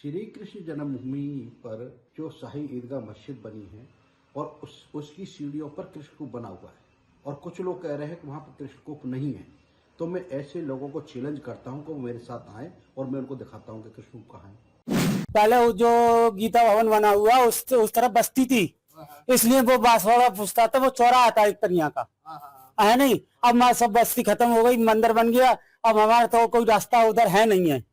श्री कृष्ण जन्मभूमि पर जो शाही ईदगाह मस्जिद बनी है और उसकी सीढ़ियों पर कृष्ण कूप बना हुआ है और कुछ लोग कह रहे हैं कि वहां पर कृष्ण कूप नहीं है। तो मैं ऐसे लोगों को चैलेंज करता हूं कि वो मेरे साथ आए और मैं उनको दिखाता हूं कि कृष्ण कूप कहाँ है। पहले वो जो गीता भवन बना हुआ उस तरफ बस्ती थी, इसलिए वो बांसवाड़ा पूछता था, वो चौराहा था एक तरिया का है नहीं। अब हमारी सब बस्ती खत्म हो गई, मंदिर बन गया, अब हमारा तो कोई रास्ता उधर है नहीं है।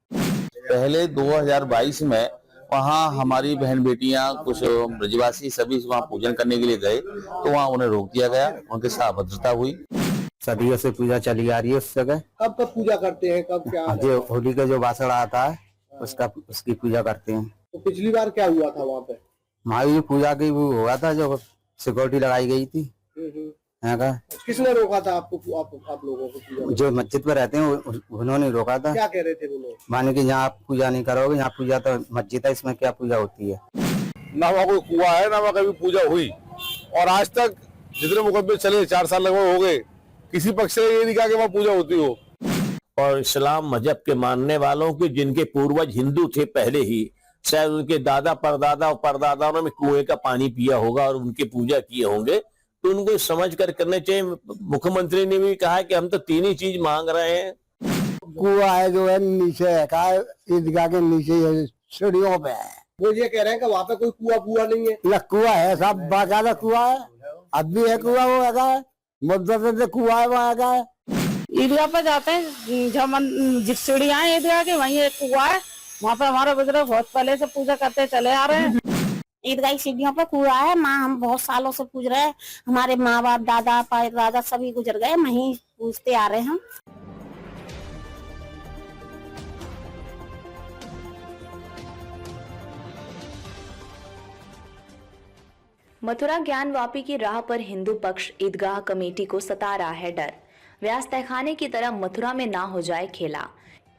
पहले 2022 में वहाँ हमारी बहन बेटियां कुछ ब्रजवासी सभी वहाँ पूजन करने के लिए गए, तो वहाँ उन्हें रोक दिया गया, उनके साथ अभद्रता हुई। सदियों से पूजा चली आ रही है उस जगह। कब कब पूजा करते हैं, कब क्या? जो होली का जो बासड़ आता है उसकी पूजा करते हैं। तो पिछली बार क्या हुआ था वहाँ पे? हमारी पूजा की वो हुआ था, जो सिक्योरिटी लगाई गई थी। यहाँ का किसने रोका था आपको, आप लोगों को पूजा? जो मस्जिद में रहते हैं उन्होंने रोका था। क्या कह रहे थे वो लोग? माने कि यहाँ आप पूजा नहीं करोगे, यहाँ पूजा तो मस्जिद है, इसमें क्या पूजा होती है। ना वहाँ कोई कुआं है, ना वहाँ कभी पूजा हुई, और आज तक जितने मुकदमे चले 4 साल लगभग हो गए, किसी पक्ष ने ये नहीं कहा कि वहाँ पूजा होती हो। और इस्लाम मजहब के मानने वालों के जिनके पूर्वज हिंदू थे पहले ही, शायद उनके दादा परदादा और परदादाओं ने कुएं का पानी पिया होगा और उनकी पूजा किए होंगे, तो उनको समझ कर करने चाहिए। मुख्यमंत्री ने भी कहा कि हम तो 3 ही चीज मांग रहे हैं। कुआ है जो है नीचे है, ईदगाह के नीचे है, सीढ़ियों पे है। वो ये कह रहे हैं कि वहाँ पे कोई कुआ नहीं है। कुआ है, सब बाकायदा कुआ है, अब भी है कुआ, वो है मुद्दत से कुआ है वहाँ का। ईदगाह पर जाते हैं, जब सीढ़ियाँ हैं ईदगाह की, वहीं एक कुआ है, वहाँ पर हमारे बुजुर्ग बहुत पहले से पूजा करते चले आ रहे हैं। ईदगाह सीढ़ियों पर कुआ है, माँ हम बहुत सालों से पूज रहे हैं, हमारे माँ बाप दादा दादा सभी गुजर गए, वहीं पूजते आ रहे हैं हम। मथुरा ज्ञानवापी की राह पर हिंदू पक्ष ईदगाह कमेटी को सता रहा है डर। व्यास तहखाने की तरह मथुरा में ना हो जाए खेला।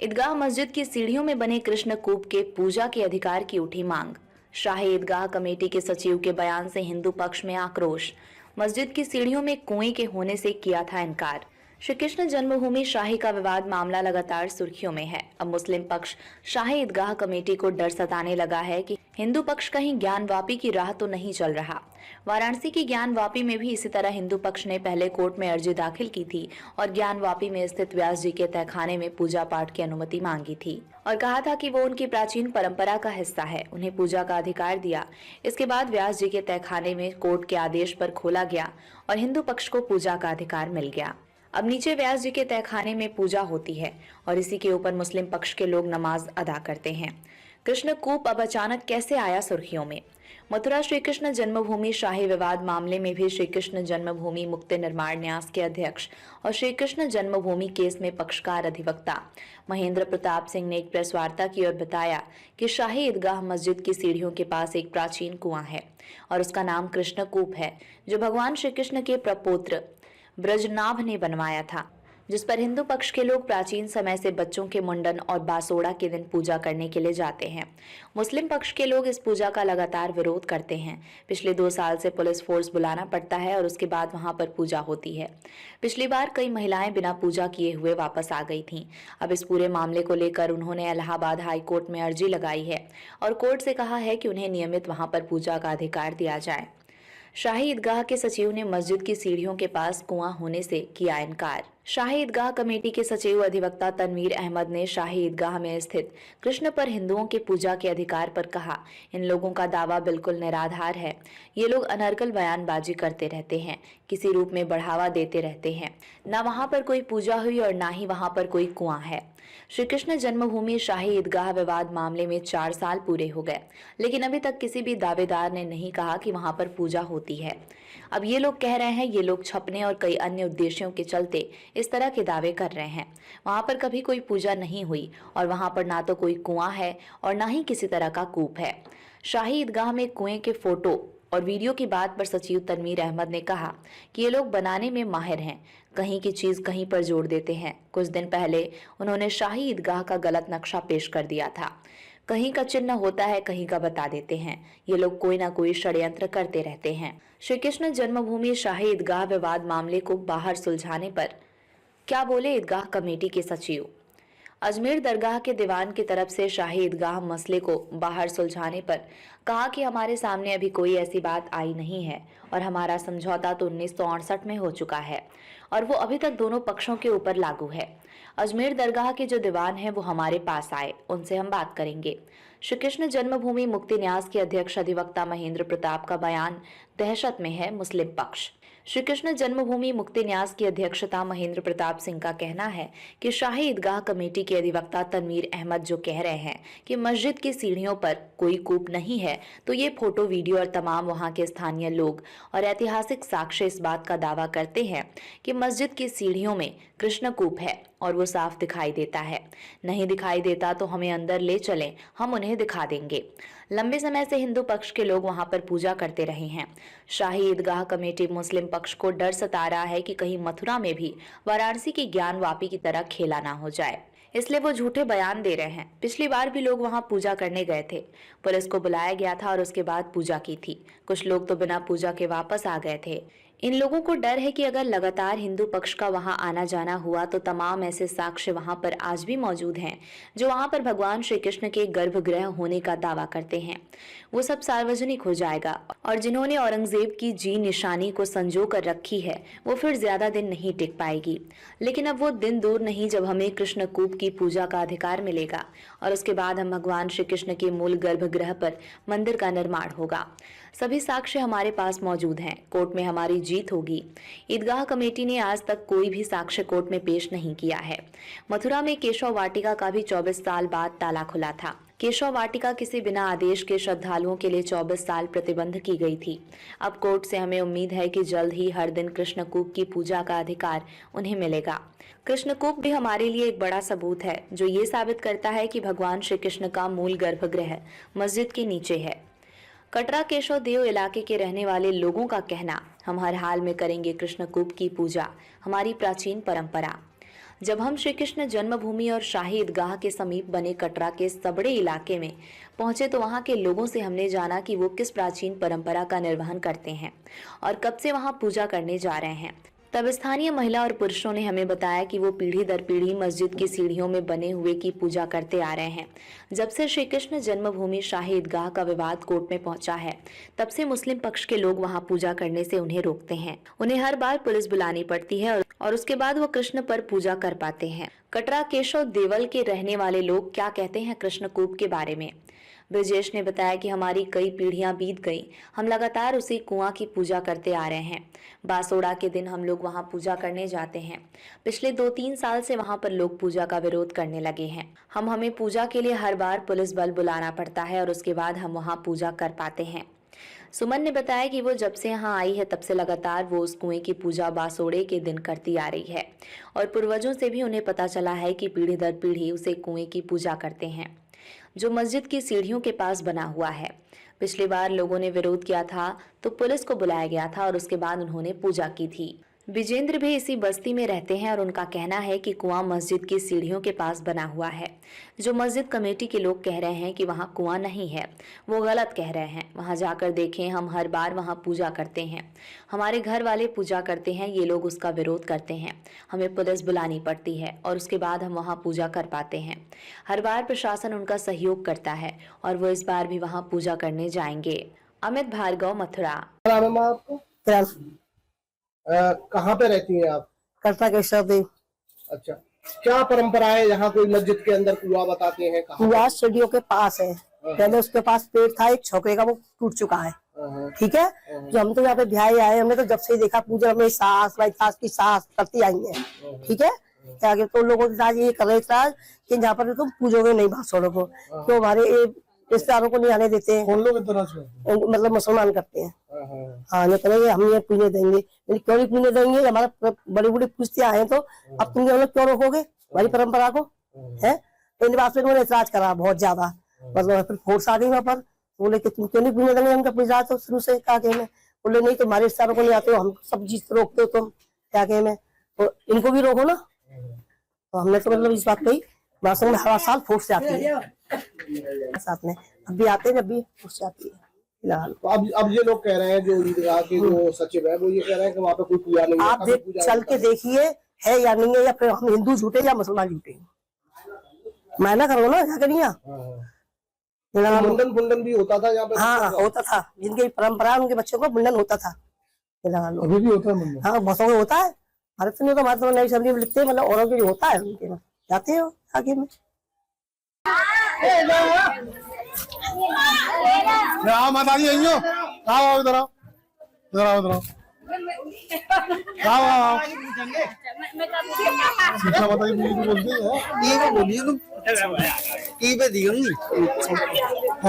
ईदगाह मस्जिद की सीढ़ियों में बने कृष्ण कूप के पूजा के अधिकार की उठी मांग। शाही ईदगाह कमेटी के सचिव के बयान से हिंदू पक्ष में आक्रोश। मस्जिद की सीढ़ियों में कुएं के होने से किया था इनकार। श्री कृष्ण जन्मभूमि शाही का विवाद मामला लगातार सुर्खियों में है। अब मुस्लिम पक्ष शाही ईदगाह कमेटी को डर सताने लगा है कि हिंदू पक्ष कहीं ज्ञानवापी की राह तो नहीं चल रहा। वाराणसी की ज्ञानवापी में भी इसी तरह हिंदू पक्ष ने पहले कोर्ट में अर्जी दाखिल की थी और ज्ञानवापी में स्थित व्यास जी के तहखाने में पूजा पाठ की अनुमति मांगी थी और कहा था कि वो उनकी प्राचीन परंपरा का हिस्सा है, उन्हें पूजा का अधिकार दिया। इसके बाद व्यास जी के तहखाने में कोर्ट के आदेश पर खोला गया और हिंदू पक्ष को पूजा का अधिकार मिल गया। अब नीचे व्यास जी के तहखाने में पूजा होती है और इसी के ऊपर मुस्लिम पक्ष के लोग नमाज अदा करते हैं। कृष्ण कूप अब अचानक कैसे आया सुर्खियों में? मथुरा श्री कृष्ण जन्मभूमि शाही विवाद मामले में भी श्री कृष्ण जन्मभूमि मुक्ति निर्माण न्यास के अध्यक्ष और श्री कृष्ण जन्मभूमि केस में पक्षकार अधिवक्ता महेंद्र प्रताप सिंह ने एक प्रेस वार्ता की और बताया कि शाही ईदगाह मस्जिद की सीढ़ियों के पास एक प्राचीन कुआं है और उसका नाम कृष्ण कूप है, जो भगवान श्री कृष्ण के प्रपौत्र ब्रजनाभ ने बनवाया था, जिस पर हिंदू पक्ष के लोग प्राचीन समय से बच्चों के मुंडन और बासोड़ा के दिन पूजा करने के लिए जाते हैं। मुस्लिम पक्ष के लोग इस पूजा का लगातार विरोध करते हैं। पिछले 2 साल से पुलिस फोर्स बुलाना पड़ता है और उसके बाद वहां पर पूजा होती है। पिछली बार कई महिलाएं बिना पूजा किए हुए वापस आ गई थीं। अब इस पूरे मामले को लेकर उन्होंने इलाहाबाद हाई कोर्ट में अर्जी लगाई है और कोर्ट से कहा है कि उन्हें नियमित वहां पर पूजा का अधिकार दिया जाए। शाही ईदगाह के सचिव ने मस्जिद की सीढ़ियों के पास कुआं होने से किया इनकार। शाही ईदगाह कमेटी के सचिव अधिवक्ता तनवीर अहमद ने शाही ईदगाह में स्थित कृष्ण पर हिंदुओं के पूजा के अधिकार पर कहा, इन लोगों का दावा बिल्कुल निराधार है। ये लोग अनर्गल बयानबाजी करते रहते हैं, किसी रूप में बढ़ावा देते रहते हैं। न वहां पर कोई पूजा हुई और न ही वहां पर कोई कुआं है। श्री कृष्ण जन्मभूमि शाही ईदगाह विवाद मामले में 4 साल पूरे हो गए, लेकिन अभी तक किसी भी दावेदार ने नहीं कहा कि वहां पर पूजा होती है। अब ये लोग कह रहे हैं, ये लोग छपने और कई अन्य उद्देश्यों के चलते इस तरह के दावे कर रहे हैं। वहां पर कभी कोई पूजा नहीं हुई और वहां पर ना तो कोई कुआं है और ना ही किसी तरह का कूप है। शाही ईदगाह में कुएं के फोटो और वीडियो की बात पर सचिव तनवीर अहमद ने कहा कि ये लोग बनाने में माहिर हैं, कहीं की चीज कहीं पर जोड़ देते हैं। कुछ दिन पहले उन्होंने शाही ईदगाह का गलत नक्शा पेश कर दिया था। कहीं का चिन्ह होता है, कहीं का बता देते हैं। ये लोग कोई ना कोई षड्यंत्र करते रहते हैं। श्री कृष्ण जन्मभूमि शाही ईदगाह विवाद मामले को बाहर सुलझाने पर क्या बोले ईदगाह कमेटी के सचिव? अजमेर दरगाह के दीवान की तरफ से शाही ईदगाह मसले को बाहर सुलझाने पर कहा कि हमारे सामने अभी कोई ऐसी बात आई नहीं है और हमारा समझौता तो 1968 में हो चुका है और वो अभी तक दोनों पक्षों के ऊपर लागू है। अजमेर दरगाह के जो दीवान हैं वो हमारे पास आए, उनसे हम बात करेंगे। श्री कृष्ण जन्मभूमि मुक्ति न्यास के अध्यक्ष अधिवक्ता महेंद्र प्रताप का बयान, दहशत में है मुस्लिम पक्ष। श्री कृष्ण जन्मभूमि मुक्ति न्यास की अध्यक्षता महेंद्र प्रताप सिंह का कहना है कि शाही ईदगाह कमेटी के अधिवक्ता तनवीर अहमद जो कह रहे हैं कि मस्जिद की सीढ़ियों पर कोई कूप नहीं है, तो ये फोटो वीडियो और तमाम वहां के स्थानीय लोग और ऐतिहासिक साक्ष्य इस बात का दावा करते हैं कि मस्जिद की सीढ़ियों में कृष्ण कूप है और वो साफ दिखाई देता है। नहीं दिखाई देता तो हमें अंदर ले चलें, हम उन्हें दिखा देंगे। लंबे समय से हिंदू पक्ष के लोग वहां पर पूजा करते रहे हैं। शाही ईदगाह कमेटी मुस्लिम पक्ष को डर सता रहा है कि कहीं मथुरा में भी वाराणसी की ज्ञान वापी की तरह खेला ना हो जाए, इसलिए वो झूठे बयान दे रहे हैं। पिछली बार भी लोग वहां पूजा करने गए थे, पुलिस को बुलाया गया था और उसके बाद पूजा की थी। कुछ लोग तो बिना पूजा के वापस आ गए थे। इन लोगों को डर है कि अगर लगातार हिंदू पक्ष का वहां आना जाना हुआ तो तमाम ऐसे साक्ष्य वहां पर आज भी मौजूद हैं जो वहां पर भगवान श्री कृष्ण के गर्भगृह होने का दावा करते हैं, वो सब सार्वजनिक हो जाएगा और जिन्होंने औरंगजेब की जी निशानी को संजो कर रखी है वो फिर ज्यादा दिन नहीं टिक पाएगी। लेकिन अब वो दिन दूर नहीं जब हमें कृष्ण कूप की पूजा का अधिकार मिलेगा और उसके बाद हम भगवान श्री कृष्ण के मूल गर्भगृह पर मंदिर का निर्माण होगा। सभी साक्ष्य हमारे पास मौजूद हैं, कोर्ट में हमारी जीत होगी। ईदगाह कमेटी ने आज तक कोई भी साक्ष्य कोर्ट में पेश नहीं किया है। मथुरा में केशव वाटिका का भी 24 साल बाद ताला खुला था। केशव वाटिका किसी बिना आदेश के श्रद्धालुओं के लिए 24 साल प्रतिबंध की गई थी। अब कोर्ट से हमें उम्मीद है कि जल्द ही हर दिन कृष्णकूप की पूजा का अधिकार उन्हें मिलेगा। कृष्णकूप भी हमारे लिए एक बड़ा सबूत है जो ये साबित करता है कि भगवान श्री कृष्ण का मूल गर्भगृह मस्जिद के नीचे है। कटरा केशव देव इलाके के रहने वाले लोगों का कहना, हम हर हाल में करेंगे कृष्णकूप की पूजा, हमारी प्राचीन परंपरा। जब हम श्री कृष्ण जन्मभूमि और शाही ईदगाह के समीप बने कटरा के सबड़े इलाके में पहुंचे तो वहां के लोगों से हमने जाना कि वो किस प्राचीन परंपरा का निर्वहन करते हैं और कब से वहां पूजा करने जा रहे हैं। तब स्थानीय महिला और पुरुषों ने हमें बताया कि वो पीढ़ी दर पीढ़ी मस्जिद की सीढ़ियों में बने हुए की पूजा करते आ रहे हैं। जब से श्री कृष्ण जन्मभूमि शाही ईदगाह का विवाद कोर्ट में पहुंचा है तब से मुस्लिम पक्ष के लोग वहां पूजा करने से उन्हें रोकते हैं। उन्हें हर बार पुलिस बुलानी पड़ती है और उसके बाद वो कृष्ण पर पूजा कर पाते हैं। कटरा केशव देवल के रहने वाले लोग क्या कहते हैं कृष्णकूप के बारे में। ब्रजेश ने बताया कि हमारी कई पीढ़ियां बीत गई, हम लगातार उसी कुआं की पूजा करते आ रहे हैं। बासोड़ा के दिन हम लोग वहां पूजा करने जाते हैं। पिछले 2-3 साल से वहां पर लोग पूजा का विरोध करने लगे हैं। हमें पूजा के लिए हर बार पुलिस बल बुलाना पड़ता है और उसके बाद हम वहां पूजा कर पाते हैं। सुमन ने बताया कि वो जब से यहाँ आई है तब से लगातार वो उस कुएं की पूजा बासोड़े के दिन करती आ रही है और पूर्वजों से भी उन्हें पता चला है कि पीढ़ी दर पीढ़ी उसे कुएं की पूजा करते हैं जो मस्जिद की सीढ़ियों के पास बना हुआ है। पिछली बार लोगों ने विरोध किया था तो पुलिस को बुलाया गया था और उसके बाद उन्होंने पूजा की थी। विजेंद्र भी इसी बस्ती में रहते हैं और उनका कहना है कि कुआं मस्जिद की सीढ़ियों के पास बना हुआ है। जो मस्जिद कमेटी के लोग कह रहे हैं कि वहां कुआं नहीं है, वो गलत कह रहे हैं। वहां जाकर देखें, हम हर बार वहां पूजा करते हैं। हमारे घर वाले पूजा करते हैं, ये लोग उसका विरोध करते हैं। हमें पुलिस बुलानी पड़ती है और उसके बाद हम वहां पूजा कर पाते हैं। हर बार प्रशासन उनका सहयोग करता है और वो इस बार भी वहां पूजा करने जाएंगे। अमित भार्गव, मथुरा। आपको कहाँ पे रहती हैं आप? कटरा केशव देव। अच्छा, क्या परंपरा है यहाँ? कोई मस्जिद के अंदर कुआं बताते हैं? कुआं सीढ़ियों के पास है। पहले उसके पास पेड़ था एक छोकरे का, वो टूट चुका है। ठीक है, जो हम तो यहाँ पे ब्याह आए, हमने तो जब से देखा पूजा में सास भाई सास की सास करती आई है। ठीक है, आगे तो लोगों के साथ ये कर रहे थे कि यहाँ पर तुम पूजोगे नहीं भाषणों को, तो हमारे रिश्तेदारों को नहीं आने देते हैं। मतलब मुसलमान करते हैं। हाँ, ये करेंगे, हम ये पीने देंगे। क्यों नहीं पीने देंगे? हमारा बड़ी बड़ी पूछते आए तो अब तुम लोग क्यों रोकोगे हमारी परंपरा को? है तो इन बात पे उन्होंने ऐतराज करा बहुत ज्यादा। मतलब फिर फोर्स आ गई वहाँ पर, बोले कि तुम क्यों नहीं पीने देंगे उनका पूजा। तो शुरू से क्या कहे में बोले नहीं, तुम्हारे रिश्तेदारों को नहीं आते हो, हम सब चीज रोकते हो तुम, क्या कहे में, तो इनको भी रोको ना। तो हमने तो मतलब इस बात कही। भाषण में हर साल फोर्स से आती है साथ में, अब भी आते हैं, जब भी फोर्स से आती है फिलहाल। तो अब ये लोग कह रहे हैं, जो ईदगाह के जो सचिव है वो ये कह रहे हैं कि वहाँ पे कोई पूजा नहीं है। आप चल के देखिए है या नहीं है, या फिर हम हिंदू झूठे या मुसलमान झूठे। मैं ना करो ना, क्या करिए। मुंडन फुंडन भी होता था यहाँ पे? हाँ होता था, जिनकी परंपरा उनके बच्चों को मुंडन होता था। अभी भी होता है मुंडन? हाँ बहुतों को होता है, हमारे तो नहीं होता, हमारे तो नई सब्जी लिखते हैं, मतलब औरों के लिए होता है, उनके में जाते हो आगे में। आओ माता जी, आइयो, आओ इधर आओ, इधर आओ, इधर आओ, आओ आओ। शिक्षा माता जी बोलते हैं।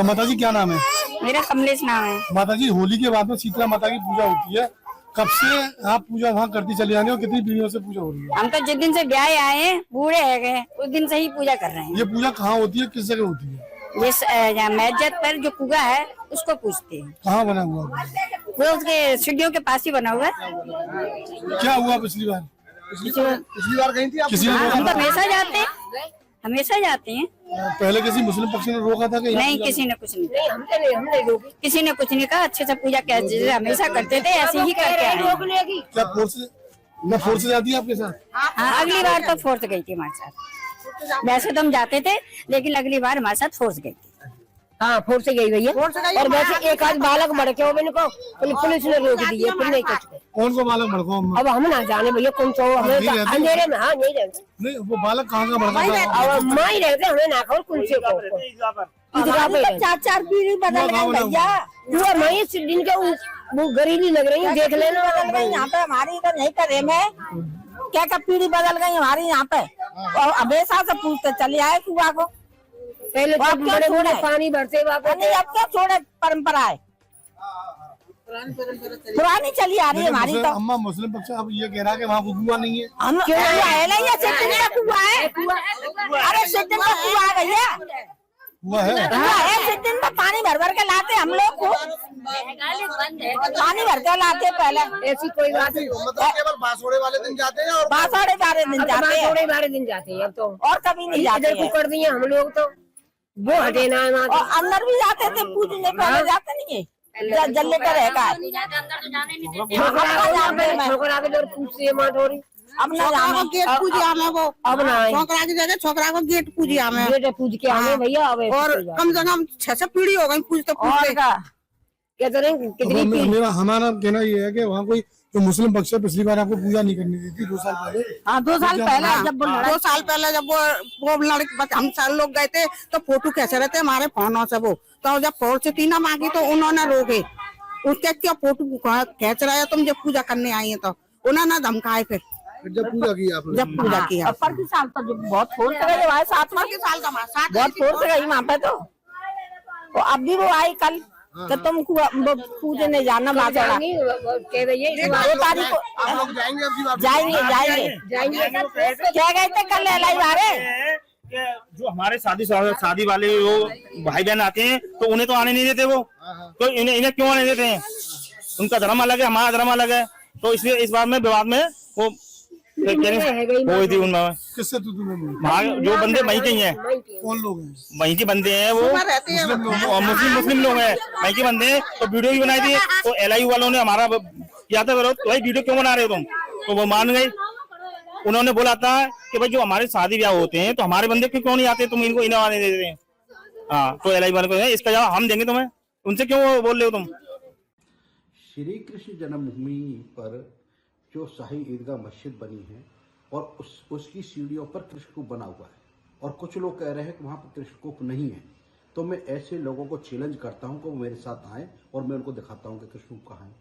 माता जी क्या नाम है? मेरा कमलेश नाम है। माता जी होली के बाद में शीतला माता की पूजा होती है, कब से आप पूजा वहाँ करती चली आने, और कितनी पीढ़ियों से पूजा हो रही है? हम तो जिस दिन से ब्याह आए हैं, बूढ़े है गए, उस दिन से ही पूजा कर रहे हैं। ये पूजा कहाँ होती है, किस जगह होती है? ये मैजत पर जो कुआ है उसको पूछते हैं। कहाँ बना हुआ है? वो उसके सीढ़ियों के पास ही बना हुआ है। क्या हुआ पिछली बार? पिछली बार गई थी आप? किसी ने हम रोका तो था? हमेशा जाते हैं। पहले किसी मुस्लिम पक्ष ने रोका था कि नहीं, किसी ने कुछ नहीं, किसी ने कुछ नहीं कहा। अच्छे से पूजा जैसे हमेशा करते थे ऐसे ही करके आए हैं। क्या फोर्स से जाती है आपके साथ? हाँ, अगली बार तो फोर्स गई थी हमारे साथ। वैसे तो हम जाते थे, लेकिन अगली बार हमारे साथ फोर्स गई थी। हाँ फोर्स से गई भैया, और वैसे एक आध बालक भड़के हो मैंने को पुलिस ने रोक दी है, फिर नहीं कुछ। कौन को बालक भड़को? अब हम ना जाने भैया कौन सा हो, हमें अंधेरे में। हाँ नहीं रहते, नहीं वो बालक कहाँ का भड़का था? और माँ ही रहते, हमें ना खबर कौन से को 4-4 पीढ़ी बदल गए भैया। हुआ मैं दिन के वो गरीबी लग रही है, देख लेना बदल गई यहाँ पे हमारी, इधर नहीं करे में क्या पीढ़ी बदल गई हमारी यहाँ पे। और हमेशा से पूछते चले आए कुआ को, पहले बड़े पानी भरते नहीं, अब क्या छोड़े, परंपरा है पुरानी चली आ रही है हमारी। तो अम्मा मुस्लिम पक्ष अब ये कह रहा है कि वहाँ कुआ नहीं है। हम क्यों है ना, ये सिद्धन का कुआ है। अरे सिद्धन का कुआ है भैया, हुआ है सिद्धन में पानी भर भर के लाते हम लोग को, पानी भर के लाते पहले। ऐसी कोई बात नहीं, मतलब केवल बासोड़े वाले दिन जाते हैं और बासोड़े वाले दिन जाते हैं, बासोड़े वाले दिन जाते हैं, अब तो और कभी नहीं जाते। इधर कर दिए हम लोग तो वो हटे ना, और अंदर भी जाते थे पूजने, पहले जाते नहीं है जल्ले का रहेगा। छोकरा के डर पूछते माटोरी, अब ना गेट पूजिया में वो, अब ना छोकरा की जगह छोकरा को गेट पूजिया में, गेट पूज के आने भैया। अब और कम से कम 6 पीढ़ी हो गई पूजते पूजते। कहते रहे कितनी मेरा हमारा कहना ये है कि वहाँ कोई तो मुस्लिम पक्ष से पिछली बार आपको पूजा नहीं करनी थी 2 साल पहले। हाँ 2 साल पहले जब 2 साल पहले जब वो लड़के हम सारे लोग गए थे तो फोटो कैसे रहते हमारे फोनों से, वो तो जब फोर्स से ना मांगी तो उन्होंने रोके, उसके क्या फोटो खींच रहे हैं तुम जब पूजा करने आई है, तो उन्होंने धमकाए। फिर जब पूजा की आपने? जब पूजा किया पर की साल तो जो बहुत फोर्स गई भाई, 7वां के साल का बहुत फोर्स गई वहाँ पे। तो अब भी वो आई कल, तो तुम पूजने जाना बाजार 2 तारीख को जाएंगे। क्या गए थे कल एलाई बारे, जो हमारे शादी वाले वो भाई बहन आते हैं तो उन्हें तो आने नहीं देते वो, तो इन्हें क्यों आने देते हैं? उनका धर्म अलग है, हमारा धर्म अलग है, तो इसलिए इस बार में विवाद में वो हुई थी उनमें। किससे जो बंदे वहीं के ही हैं। कौन लोग हैं? वहीं के बंदे हैं, वो मुस्लिम लोग हैं, वहीं के बंदे हैं। तो वीडियो भी बनाई थी, तो LIU वालों ने हमारा किया था विरोध, भाई वीडियो क्यों बना रहे हो तुम, तो वो मान गए। उन्होंने बोला था कि भाई जो हमारे शादी ब्याह होते हैं तो हमारे बंदे क्यों नहीं आते, तुम इनको इन्हें आने देते हैं। हाँ तो LIU वालों को इसका जवाब हम देंगे तुम्हें, उनसे क्यों बोल रहे हो तुम। श्री कृष्ण जन्मभूमि पर जो शाही ईदगाह मस्जिद बनी है और उसकी सीढ़ियों पर कृष्णकूप बना हुआ है, और कुछ लोग कह रहे हैं कि वहाँ पर कृष्णकूप नहीं है, तो मैं ऐसे लोगों को चैलेंज करता हूँ कि वो मेरे साथ आएँ और मैं उनको दिखाता हूँ कि कृष्णकूप कहाँ है।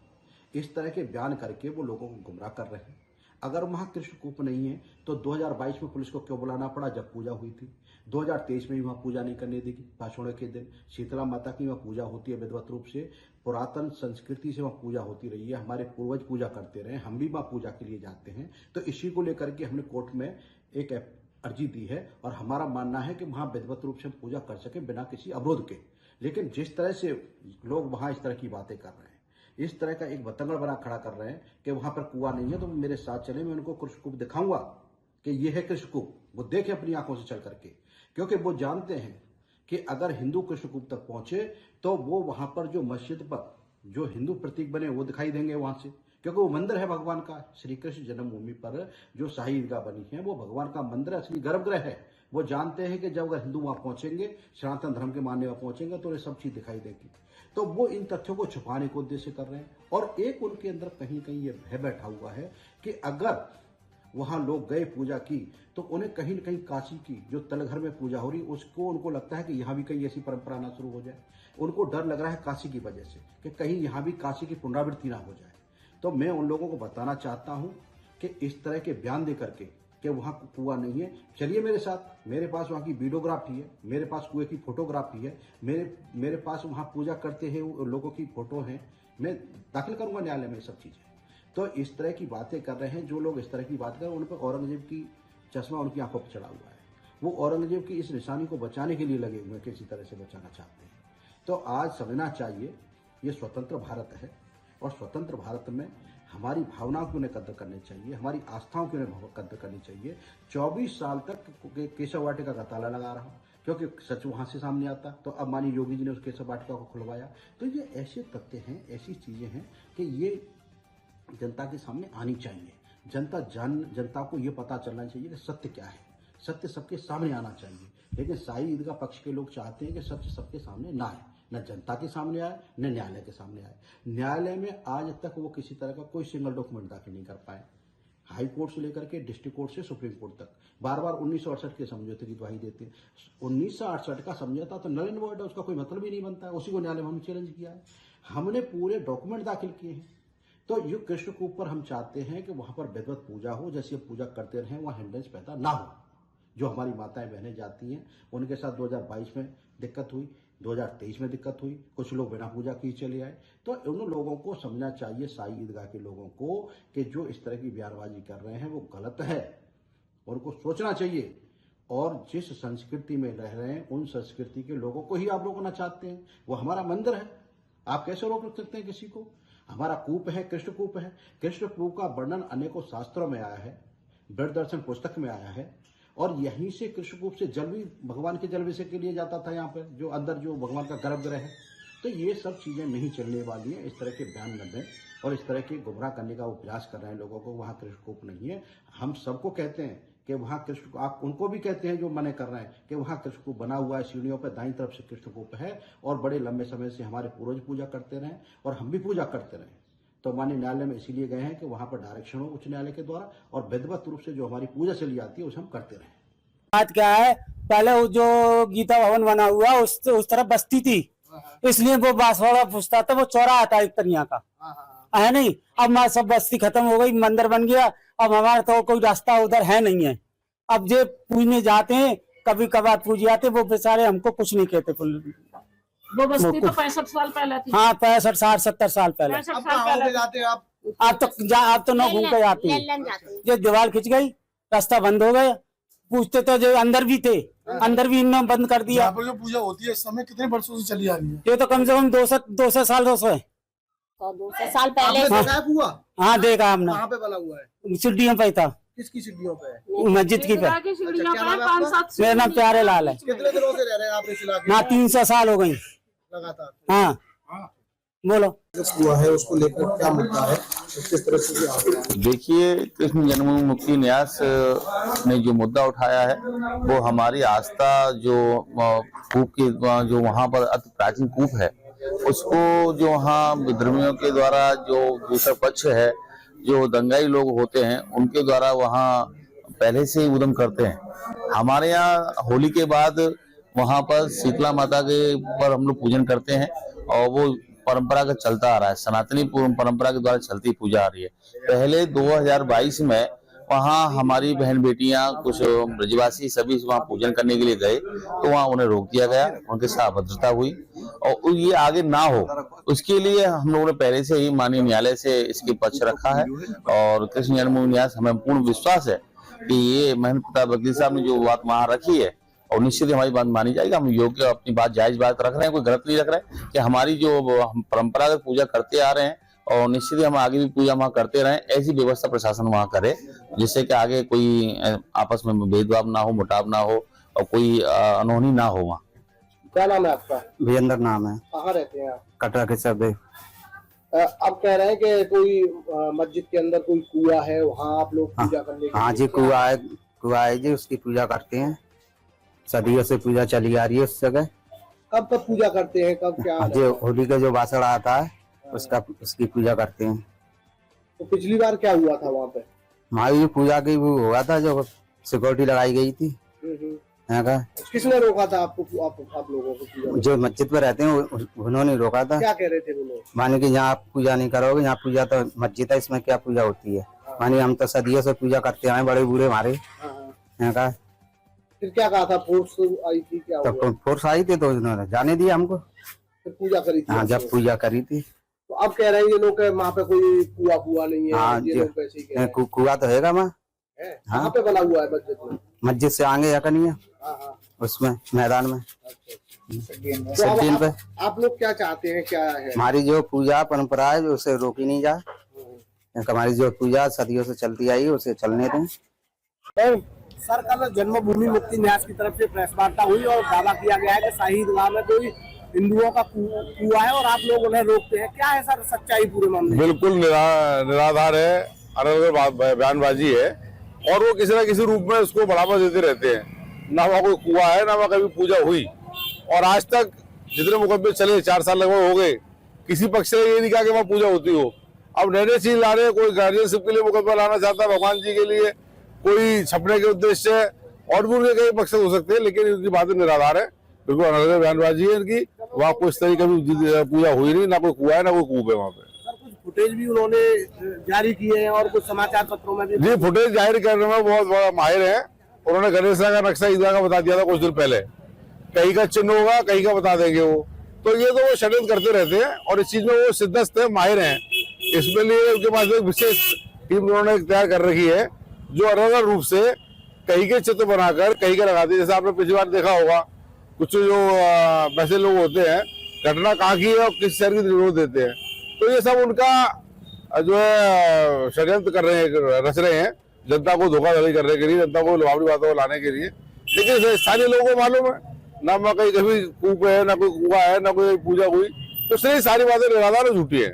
इस तरह के बयान करके वो लोगों को गुमराह कर रहे हैं। अगर वहाँ कृष्णकूप नहीं है तो 2022 में पुलिस को क्यों बुलाना पड़ा जब पूजा हुई थी? 2023 में भी वहाँ पूजा नहीं करने देगी। बासोड़े के दिन शीतला माता की वहाँ पूजा होती है विधिवत रूप से, पुरातन संस्कृति से वहाँ पूजा होती रही है, हमारे पूर्वज पूजा करते रहे, हम भी वहाँ पूजा के लिए जाते हैं। तो इसी को लेकर के हमने कोर्ट में एक अर्जी दी है और हमारा मानना है कि वहाँ विधिवत रूप से हम पूजा कर सकें बिना किसी अवरोध के। लेकिन जिस तरह से लोग वहाँ इस तरह की बातें कर रहे हैं, इस तरह का एक बतंगड़ बना खड़ा कर रहे हैं कि वहाँ पर कुआं नहीं है, तो मेरे साथ चले, मैं उनको कृष्णकूप दिखाऊंगा कि ये है कृष्णकूप, वो देखें अपनी आंखों से चल करके, क्योंकि वो जानते हैं कि अगर हिंदू कृष्णकूप तक पहुंचे तो वो वहां पर जो मस्जिद पर जो हिंदू प्रतीक बने वो दिखाई देंगे वहां से, क्योंकि वो मंदिर है भगवान का। श्री कृष्ण जन्मभूमि पर जो शाही ईदगाह बनी है वो भगवान का मंदिर, असली गर्भगृह है। वो जानते हैं कि जब अगर हिंदू वहां पहुंचेंगे, सनातन धर्म के मानने वहां पहुंचेंगे तो उन्हें सब चीज दिखाई देगी। तो वो इन तथ्यों को छुपाने को उद्देश्य कर रहे हैं। और एक उनके अंदर कहीं कहीं ये भय बैठा हुआ है कि अगर वहां लोग गए पूजा की तो उन्हें कहीं न कहीं काशी की जो तलघर में पूजा हो रही उसको उनको लगता है कि यहाँ भी कहीं ऐसी परंपरा ना शुरू हो जाए। उनको डर लग रहा है काशी की वजह से कि कहीं यहाँ भी काशी की पुनरावृत्ति ना हो जाए। तो मैं उन लोगों को बताना चाहता हूँ कि इस तरह के बयान दे करके कि वहाँ कुआं नहीं है, चलिए मेरे साथ, मेरे पास वहाँ की वीडियोग्राफी है, मेरे पास कुएं की फोटोग्राफी है, मेरे पास वहाँ पूजा करते हैं लोगों की फोटो है, मैं दाखिल करूँगा न्यायालय में सब चीज़ें। तो इस तरह की बातें कर रहे हैं जो लोग, इस तरह की बात कर रहे हैं, उन पर औरंगजेब की चश्मा उनकी आंखों पर चढ़ा हुआ है। वो औरंगजेब की इस निशानी को बचाने के लिए लगे हुए हैं, किसी तरह से बचाना चाहते हैं। तो आज समझना चाहिए ये स्वतंत्र भारत है और स्वतंत्र भारत में हमारी भावनाओं की उन्हें कद्र करनी चाहिए, हमारी आस्थाओं की उन्हें कद्र करनी चाहिए। 24 साल तक केशव वाटिका का ताला लगा रहा क्योंकि सच वहां से सामने आता, तो अब माननीय योगी जी ने उस केशव वाटिका को खुलवाया। तो ये ऐसे तथ्य हैं, ऐसी चीजें हैं कि ये जनता के सामने आनी चाहिए। जनता को ये पता चलना चाहिए कि सत्य क्या है, सत्य सबके सामने आना चाहिए। लेकिन शाही ईदगाह पक्ष के लोग चाहते हैं कि सत्य सबके सामने ना आए, न जनता के सामने आए, न न्यायालय के सामने आए। न्यायालय में आज तक वो किसी तरह का कोई सिंगल डॉक्यूमेंट दाखिल नहीं कर पाए। हाई कोर्ट से लेकर के डिस्ट्रिक्ट कोर्ट से सुप्रीम कोर्ट तक बार बार 1968 के समझौते की गवाही देते हैं। 1968 का समझौता तो नल एंड वॉइड है, उसका कोई मतलब ही नहीं बनता है। उसी को न्यायालय में हमने चैलेंज किया है, हमने पूरे डॉक्यूमेंट दाखिल किए हैं। तो ये कृष्णकूप पर हम चाहते हैं कि वहां पर विधिवत पूजा हो, जैसे पूजा करते रहें, वहां हिंड्रेंस पैदा ना हो। जो हमारी माताएं बहनें जाती हैं उनके साथ 2022 में दिक्कत हुई, 2023 में दिक्कत हुई, कुछ लोग बिना पूजा की चले आए। तो उन लोगों को समझना चाहिए, शाही ईदगाह के लोगों को, कि जो इस तरह की बयानबाजी कर रहे हैं वो गलत है, उनको सोचना चाहिए। और जिस संस्कृति में रह रहे हैं उन संस्कृति के लोगों को ही आप रोकना चाहते हैं। वो हमारा मंदिर है, आप कैसे रोक सकते हैं किसी को? हमारा कूप है, कृष्णकूप है। कृष्णकूप का वर्णन अनेकों शास्त्रों में आया है, वृद्ध दर्शन पुस्तक में आया है। और यहीं से कृष्णकूप से जल भी भगवान के जलाभिषेक के लिए जाता था, यहाँ पर जो अंदर जो भगवान का गर्भगृह है। तो ये सब चीजें नहीं चलने वाली हैं। इस तरह के बयान न दें और इस तरह के गुमराह करने का वो प्रयास कर रहे हैं लोगों को। वहाँ कृष्णकूप नहीं है। हम सबको कहते हैं कि वहाँ कृष्ण, आप उनको भी कहते हैं जो मने कर रहे हैं कि वहाँ कृष्णकूप बना हुआ है, सीढ़ियों पर दाईं तरफ से कृष्णकूप है और बड़े लंबे समय से हमारे पूर्वज पूजा करते रहे और हम भी पूजा करते रहे। तो माननीय न्यायालय में इसीलिए गए हैं कि वहाँ पर डायरेक्शन हो उच्च न्यायालय के द्वारा और विधिवत रूप से जो हमारी पूजा चली जाती है उसे हम करते रहे। बात क्या है, पहले वो जो गीता भवन बना हुआ उस तरफ बस्ती थी, इसलिए वो बांसवाड़ा पूछता था, वो चौराहा था एक तरिया का, है नहीं। अब हमारी सब बस्ती खत्म हो गई, मंदिर बन गया, अब हमारा तो कोई रास्ता उधर है नहीं है। अब जो पूजने जाते हैं, कभी कभार पूज जाते, वो बेचारे हमको कुछ नहीं कहते। वो बस्ती तो 65 साल पहले थी। हाँ, 65 60 70 साल पहले। आप तो न घूम के जाते हैं। जो दीवार खिंच गई, रास्ता बंद हो गया। पूछते तो जो अंदर भी थे, अंदर भी इन्होंने बंद कर दिया। यहाँ पर जो पूजा होती है इस समय कितने वर्षों से चली आ रही है? ये तो कम से कम 200 साल 200 है। तो 200 साल पहले हाँ, देखा हमने। कहाँ पे बना हुआ है? सीढ़ियों पे था। किसकी सीढ़ियों पे? मस्जिद की पे। मेरा नाम प्यारे लाल है। कितने दिनों से रह रहे हैं आप इस इलाके ना 300 साल हो गई लगातार? हाँ, बोलो। हुआ है उसको लेकर क्या मुद्दा है, किस तरह से? देखिए, कृष्ण जन्मभूमि मुक्ति न्यास ने जो मुद्दा उठाया है वो हमारी आस्था जो कूप की, जो वहाँ पर अति प्राचीन कूप है, उसको जो वहाँ विधर्मियों के द्वारा जो दूसरा पक्ष है, जो दंगाई लोग होते हैं, उनके द्वारा वहाँ पहले से ही उद्यम करते हैं। हमारे यहाँ होली के बाद वहाँ पर शीतला माता के पर हम लोग पूजन करते हैं और वो परंपरा का चलता आ रहा है, सनातनी परंपरा के द्वारा चलती पूजा आ रही है। पहले 2022 में वहाँ हमारी बहन बेटियां, कुछ ब्रजवासी सभी वहाँ पूजन करने के लिए गए, तो वहाँ उन्हें रोक दिया गया, उनके साथ अभद्रता हुई और ये आगे ना हो उसके लिए हम लोगों ने पहले से ही माननीय न्यायालय से इसके पक्ष रखा है। और कृष्ण जन्मभूमि न्यास हमें पूर्ण विश्वास है कि ये महंत प्रताप वकील साहब ने जो बात वहाँ रखी है और निश्चित हमारी बात मानी जाएगी। हम योग्य अपनी बात जायज बात रख रहे हैं, कोई गलत नहीं रख रहे हैं कि हमारी जो हम परंपरागत पूजा करते आ रहे हैं और निश्चित ही हम आगे भी पूजा वहाँ करते रहें, ऐसी व्यवस्था प्रशासन वहाँ करे जिससे कि आगे कोई आपस में भेदभाव ना हो, मुटाव ना हो और कोई अनहोनी ना हो। वहाँ क्या नाम है आपका? वीरेंद्र नाम है। कहाँ रहते हैं आप? कटरा के सब। अब कह रहे हैं कि कोई मस्जिद के अंदर कोई कुआं है, वहाँ आप लोग पूजा करने के लिए? हाँ जी, कुआं है जी, उसकी पूजा करते हैं। सदियों से पूजा चली आ रही है उस जगह। कब कब पूजा करते हैं, कब क्या? जो होली का जो बासड़ आता है उसकी पूजा करते हैं। तो पिछली बार क्या हुआ था वहाँ पे? हमारी जो पूजा की वो हुआ था, जो सिक्योरिटी लगाई गई थी यहाँ का। किसने रोका था आपको, आप लोगों को पूजा? जो मस्जिद में रहते हैं उन्होंने रोका था। क्या कह रहे थे वो लोग? माने कि यहाँ आप पूजा नहीं करोगे, यहाँ पूजा तो मस्जिद है, इसमें क्या पूजा होती है। माने हम तो सदियों से पूजा करते आए, बड़े बूढ़े हमारे यहाँ का। फिर क्या कहा था? फोर्स आई थी क्या? तो फोर्स आई थी तो उन्होंने जाने दिया हमको। फिर पूजा करी थी? हाँ, जब पूजा करी थी। तो अब कह रहे हैं ये लोग वहाँ पे कोई कुआ नहीं है? हाँ, ये लोग वैसे ही कह रहे हैं। कुआ तो हैगा वहाँ। कहाँ पे बना हुआ है मस्जिद में? मस्जिद से आगे या कहीं उसमें मैदान में तो पे। आप लोग क्या चाहते हैं, क्या है? हमारी जो पूजा परंपरा है उसे रोकी नहीं जाए। हमारी जो पूजा सदियों से चलती आई है उसे चलने दें। सर, कल जन्मभूमि मुक्ति न्यास की तरफ से प्रेस वार्ता हुई और दावा किया गया है कि शाही ईदगाह में कोई हिंदुओं का कुआ है और आप लोग उन्हें रोकते हैं। क्या है सर सच्चाई पूरे मामले? बिल्कुल निराधार है, अलग बयानबाजी है और वो किसी न किसी रूप में उसको बढ़ावा देते रहते हैं। ना वहाँ कोई कुआ है, ना वहाँ कभी पूजा हुई। और आज तक जितने मुकदमे चले, 4 साल लगभग हो गए, किसी पक्ष ने ये नहीं कहा कि वहाँ पूजा होती हो। अब नए नए चीज ला रहे हैं, कोई गार्जियनशिप के लिए मुकदमा लाना चाहता है, भगवान जी के लिए, कोई छपने के उद्देश्य है, और भी उनके कई मकसद हो सकते हैं, लेकिन इनकी बातें निराधार है, बिल्कुल अनर्गल बयानबाजी है इनकी। वहाँ कोई इस तरीके की पूजा हुई नहीं, ना कोई कुआ है ना कोई कूप है वहाँ पे। कुछ फुटेज भी उन्होंने जारी किए हैं और कुछ समाचार पत्रों में भी। जी, फुटेज जाहिर करने में बहुत बड़ा माहिर है। उन्होंने गणेश का नक्शा ईदगाह का बता दिया था कुछ दिन पहले। कहीं का चिन्ह होगा, कहीं का बता देंगे वो। तो ये तो वो षड्यंत्र करते रहते हैं और इस चीज में वो सिद्धस्त है, माहिर हैं। इसमें लिए उनके पास एक विशेष टीम उन्होंने तैयार कर रखी है जो अलग अलग रूप से कहीं के चित्र बनाकर कहीं के लगाती है। जैसे आपने पिछली बार देखा होगा, कुछ जो वैसे लोग होते हैं, घटना कहाँ की है और किस शहर की रिपोर्ट देते हैं। तो ये सब उनका जो है षड्यंत्र कर रहे हैं, रच रहे हैं, जनता को धोखाधड़ी करने के लिए, जनता को लुभावनी बातों को लाने के लिए। लेकिन स्थानीय लोगों को मालूम है ना, वहाँ कहीं कभी कूप है, ना कोई कुआ है, ना कोई पूजा हुई। तो इसलिए सारी बातें निराधार और झूठी है।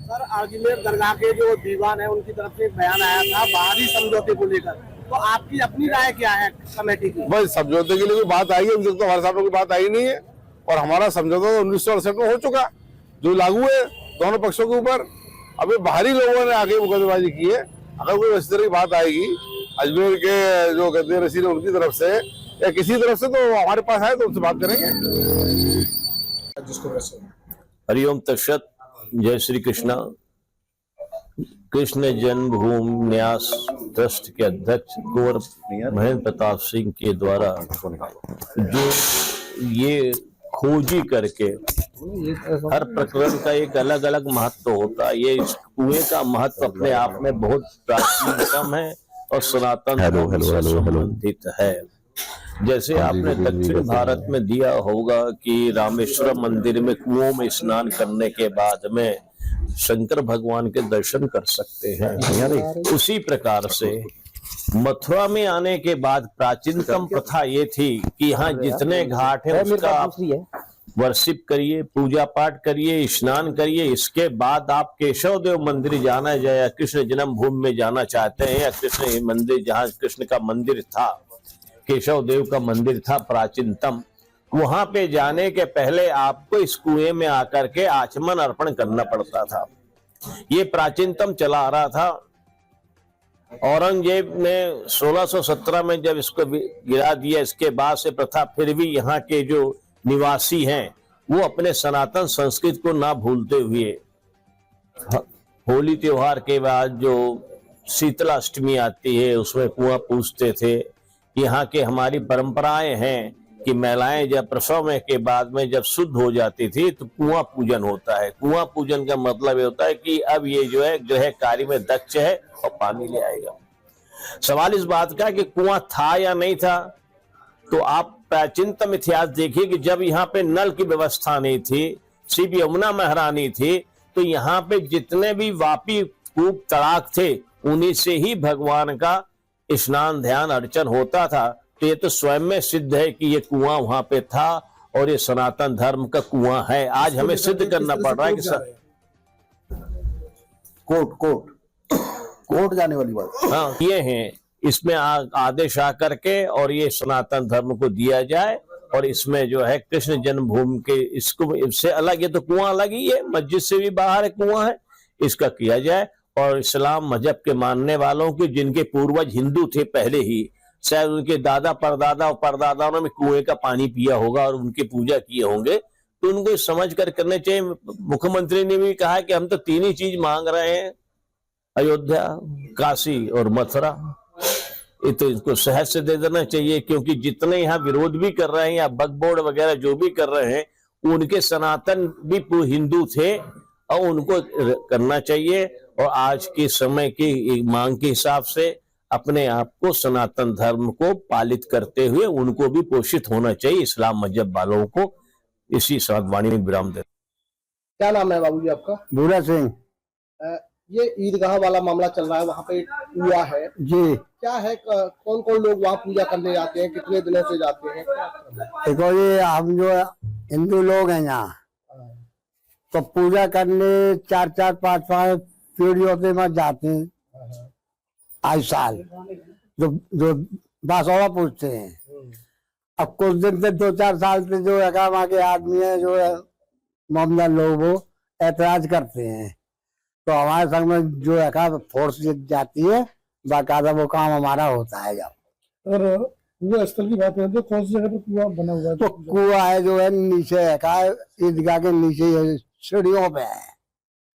सर, अजमेर दरगाह के जो दीवान है उनकी तरफ से एक बयान आया था बाहरी समझौते को लेकर, तो आपकी अपनी राय क्या है कमेटी की? भाई, समझौते के लिए कोई बात आई है अभी तक तो हमारे सामने कोई बात आई नहीं है। और हमारा समझौता तो 1968 में हो चुका, जो लागू है दोनों पक्षों के ऊपर। अभी बाहरी लोगों ने आगे मुकदमेबाजी की है। अगर कोई इस तरह की बात आएगी अजमेर के जो गद्दी रसीद है उनकी तरफ से या किसी तरफ से, तो हमारे पास आए तो उनसे बात करेंगे। हरिओम तत्सत। जय श्री कृष्णा। कृष्ण जन्मभूमि न्यास ट्रस्ट के अध्यक्ष कुंवर महेंद्र प्रताप सिंह के द्वारा जो ये खोजी करके हर प्रकरण का एक अलग अलग महत्व होता है। ये इस कुएं का महत्व अपने आप में बहुत प्राचीनतम है और सनातन धर्म से संबंधित है। जैसे आपने दक्षिण भारत में दिया होगा कि रामेश्वरम मंदिर में कुओं में स्नान करने के बाद में शंकर भगवान के दर्शन कर सकते हैं। उसी प्रकार से मथुरा में आने के बाद प्राचीनतम प्रथा ये थी कि यहाँ जितने घाट है उसका आप वर्शिप करिए, पूजा पाठ करिए, स्नान करिए। इसके बाद आप केशव देव मंदिर जाना जाए या कृष्ण जन्मभूमि में जाना चाहते हैं या कृष्ण मंदिर जहाँ कृष्ण का मंदिर था, केशव देव का मंदिर था प्राचीनतम, वहां पे जाने के पहले आपको इस कुएं में आकर के आचमन अर्पण करना पड़ता था। ये प्राचीनतम चला आ रहा था। औरंगजेब ने 1617 में जब इसको गिरा दिया, इसके बाद से प्रथा फिर भी यहाँ के जो निवासी हैं वो अपने सनातन संस्कृति को ना भूलते हुए होली त्योहार के बाद जो शीतलाष्टमी आती है उसमें कुआं पूजते थे। यहाँ के हमारी परंपराएं हैं कि महिलाएं जब प्रसव में के बाद में जब शुद्ध हो जाती थी तो कुआं पूजन होता है। कुआं पूजन का मतलब ये होता है कि अब ये जो है गृह कार्य में दक्ष है और पानी ले आएगा। सवाल इस बात का कि कुआं था या नहीं था, तो आप प्राचीनतम इतिहास देखिए कि जब यहाँ पे नल की व्यवस्था नहीं थी, सिर्फ यमुना महारानी थी, तो यहाँ पे जितने भी वापी कूप तड़ाक थे उन्हीं से ही भगवान का स्नान ध्यान अर्चन होता था। तो ये तो स्वयं में सिद्ध है कि ये कुआं वहां पे था और ये सनातन धर्म का कुआं है। आज हमें सिद्ध करना पड़ रहा है कि कोर्ट जाने वाली बात। हाँ, ये हैं इसमें आदेश आ करके और ये सनातन धर्म को दिया जाए, और इसमें जो है कृष्ण जन्मभूमि के इसको इससे अलग, ये तो कुआं अलग ही है, मस्जिद से भी बाहर एक कुआं है, इसका किया जाए। और इस्लाम मजहब के मानने वालों के जिनके पूर्वज हिंदू थे पहले ही, शायद उनके दादा परदादा और परदादाओं ने कुएं का पानी पिया होगा और उनकी पूजा किए होंगे, तो उनको समझ कर करने चाहिए। मुख्यमंत्री ने भी कहा कि हम तो 3 ही चीज मांग रहे हैं, अयोध्या, काशी और मथुरा, ये तो इसको सहज से दे देना चाहिए, क्योंकि जितने यहाँ विरोध भी कर रहे हैं या बकबोर्ड वगैरह जो भी कर रहे हैं, उनके सनातन भी हिंदू थे और उनको करना चाहिए। और आज के समय की मांग के हिसाब से अपने आप को सनातन धर्म को पालित करते हुए उनको भी पोषित होना चाहिए, इस्लाम मजहब वालों को। इसी साथ वाणी में विराम दे। क्या नाम है बाबूजी आपका? भूरा सिंह ये ईदगाह वाला मामला चल रहा है, वहाँ पे हुआ है जी। क्या है, कौन कौन लोग वहाँ पूजा करने जाते हैं, कितने दिनों से जाते हैं? देखो ये हम जो हिंदू लोग हैं यहाँ, तो पूजा करने 4-4, 5-5 पीढ़ियों से मत जाते हैं आज साल, जो बासौड़ा पूछते हैं। अब कुछ दिन से 2-4 साल से जो है वहाँ के आदमी है, जो है मोहम्मद लोग, वो ऐतराज करते हैं, तो हमारे संग में जो है फोर्स जाती है, बाकायदा वो काम हमारा होता है। जब और कुआं स्थल की बात है तो कौन सी जगह पर कुआं बना हुआ है? तो कुआं है जो है नीचे है, ईदगाह के नीचे सीढ़ियों पे है,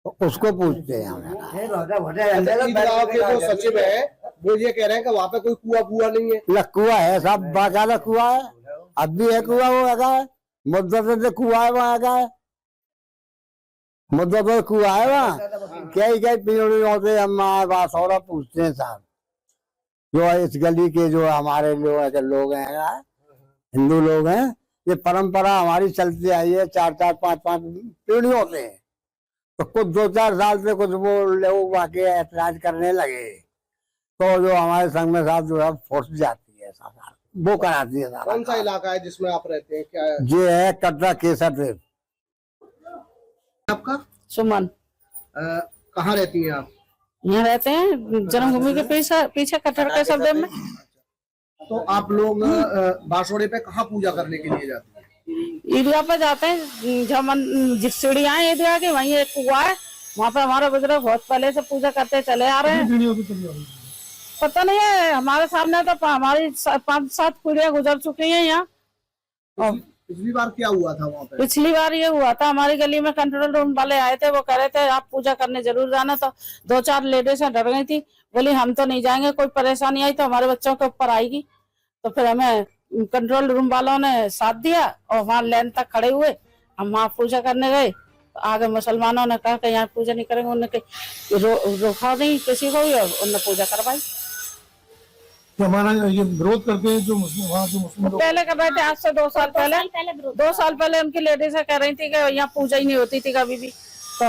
तो उसको पूछते हैं हम। ईदगाह के जो सचिव है वो ये कह रहे हैं कि वहाँ पे कोई कुआं नहीं है। कुआं है, सब बाकायदा कुआं है, अब भी है कुआं, वो है मुद्दत से कुआं है, वहाँ का है मुद्दत कुआं है वहाँ। कई पीढ़ियों से हम बासौड़ा पूछते हैं साहब, जो इस गली के जो हमारे लोग हैं, हिंदू लोग हैं, ये परंपरा हमारी चलती आई है 4-4, 5-5 पीढ़ियों से। तो कुछ 2-4 साल से कुछ वो लोग वाकई ऐतराज करने लगे, तो जो हमारे संग में साहब जो है फोर्स जाती है, वो कराती है। कौन सा इलाका है जिसमें आप रहते हैं? क्या है? ये है कटरा केसर। आपका? सुमन। कहाँ रहती हैं आप? यहाँ रहते हैं जन्मभूमि के पीछे कटहर के शब्द में। तो आप लोग बासोड़े पे कहाँ पूजा करने के लिए जाते हैं? ईदगाह पे जाते हैं, जब सीढ़ियाँ हैं ईदगाह की, वहीं एक कुआं है, वहाँ पे हमारे बुजुर्ग बहुत पहले से पूजा करते चले आ रहे हैं। पता नहीं है, हमारे सामने तो हमारी 5-7 पीढ़ियाँ गुजर चुकी हैं यहाँ। पिछली बार क्या हुआ था वहाँ पे? पिछली बार ये हुआ था, हमारी गली में कंट्रोल रूम वाले आए थे, वो कह रहे थे आप पूजा करने जरूर जाना। तो 2-4 लेडीज डर गई थी, बोली हम तो नहीं जाएंगे, कोई परेशानी आई तो हमारे बच्चों के ऊपर आएगी। तो फिर हमें कंट्रोल रूम वालों ने साथ दिया और वहाँ लाइन तक खड़े हुए, हम वहाँ पूजा करने गए। तो आगे मुसलमानों ने कहा कि यहाँ पूजा नहीं करेंगे, उन्होंने रोका नहीं किसी को भी, और उन्होंने पूजा करवाई। हमारा ये विरोध करते हैं जो मुस्लिम, वहाँ जो मुस्लिम लोग पहले कर रहे थे, आज से 2 साल पहले 2 साल पहले उनकी लेडीज कह रही थी कि यहाँ पूजा ही नहीं होती थी कभी भी, तो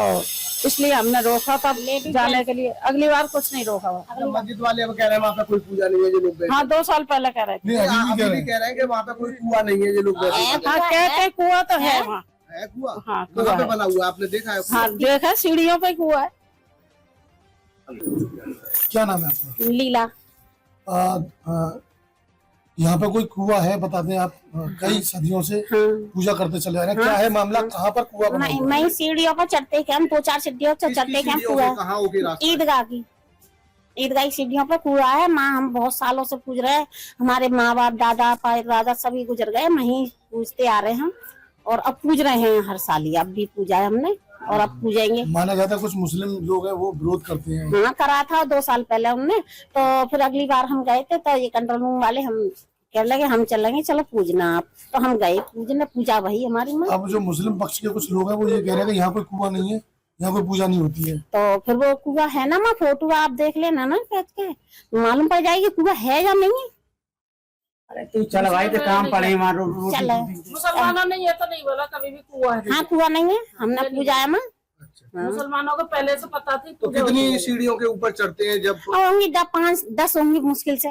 इसलिए हमने रोका था जाने के लिए। अगली बार कुछ नहीं रोका हुआ। मस्जिद वाले अब कह रहे हैं वहाँ पे कोई पूजा नहीं है, जो लोग हाँ 2 साल पहले कह रहे थे। अभी भी कह रहे हैं कि वहाँ पे कोई कुआं नहीं है, जो लोग हाँ कहते हैं कुआं तो है वहाँ। है कुआं? हाँ कहाँ पे बना हुआ है, आपने देखा है? हाँ देखा, सीढ़ियों पे कुआं है। क्या नाम है आपका? लीला। यहाँ पे कोई कुआं है बताते हैं आप, कई सदियों से पूजा करते चले आ रहे हैं। क्या है मामला, कहाँ पर कुआं बना हुआ है? मैं सीढ़ियों पर चढ़ते के हम 2-4 सीढ़ियों से चढ़ते के हम कुआं, ईदगाह की सीढ़ियों पर कुआं है। माँ हम बहुत सालों से पूज रहे हैं, हमारे माँ बाप दादा दादा सभी गुजर गए, वहीं पूजते आ रहे हैं हम, और अब पूज रहे हैं हर साल ही। अब भी पूजा है हमने और अब पूजेंगे। माना जाता है कुछ मुस्लिम लोग हैं वो विरोध करते हैं। हाँ करा था 2 साल पहले हमने, तो फिर अगली बार हम गए थे तो ये कंट्रोल रूम वाले हम कह लगे हम चलेंगे, चलो पूजना आप, तो हम गए पूजने, पूजा वही हमारी माँ। अब जो मुस्लिम पक्ष के कुछ लोग हैं वो ये कह रहे हैं कि यहाँ कोई कुआं नहीं है, यहाँ कोई पूजा नहीं होती है। तो फिर वो कुआं है ना, माँ फोटो आप देख लेना ना, के मालूम पड़ जाएगी कुआं है या नहीं है। अरे तू चल भाई, तो काम पड़े मारो। मुसलमानों ने ये तो नहीं बोला कभी भी कुआं है। हाँ कुआं नहीं है, हमने पूजा है माँ। मुसलमानों को पहले से पता थी। तो कितनी सीढ़ियों के ऊपर चढ़ते हैं जब? होंगी 5-10 होंगी मुश्किल से।